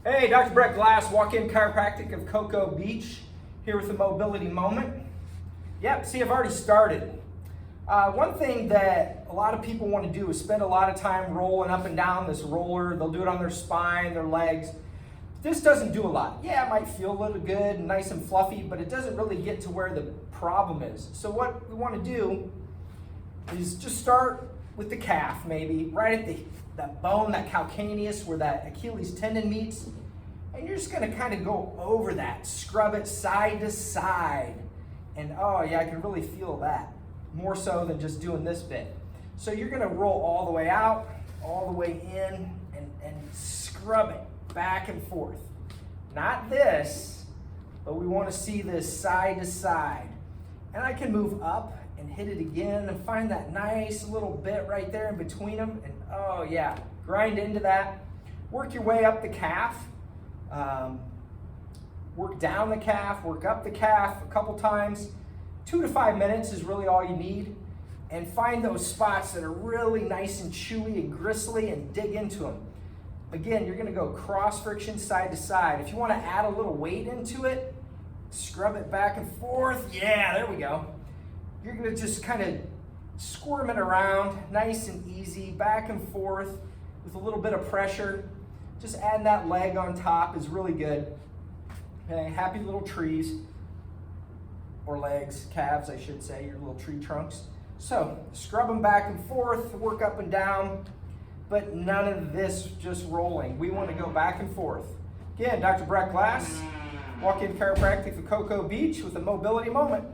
Hey, Dr. Bret Glas, walk-in chiropractic of Cocoa Beach, here with a mobility moment. Yep, see, I've already started. One thing that a lot of people want to do is spend a lot of time rolling up and down this roller. They'll do it on their spine, their legs. This doesn't do a lot. Yeah, it might feel a little good and nice and fluffy, but it doesn't really get to where the problem is. So what we want to do is just start with the calf, maybe right at that bone, that calcaneus, where that Achilles tendon meets. And you're just going to kind of go over that, scrub it side to side. And oh yeah, I can really feel that, more so than just doing this bit. So you're going to roll all the way out, all the way in, and scrub it back and forth. Not this, but we want to see this side to side. And I can move up and hit it again and find that nice little bit right there in between them. And oh yeah, grind into that. Work your way up the calf. Work down the calf, work up the calf a couple times. 2 to 5 minutes is really all you need. And find those spots that are really nice and chewy and gristly and dig into them. Again, you're gonna go cross friction side to side. If you wanna add a little weight into it, scrub it back and forth. Yeah, there we go. You're gonna just kind of squirm it around, nice and easy, back and forth with a little bit of pressure. Just add that leg on top is really good. Okay, happy little trees, or legs, calves I should say, your little tree trunks. So scrub them back and forth, work up and down, but none of this just rolling. We want to go back and forth. Again, Dr. Bret Glas, walk-in chiropractic for Cocoa Beach with a mobility moment.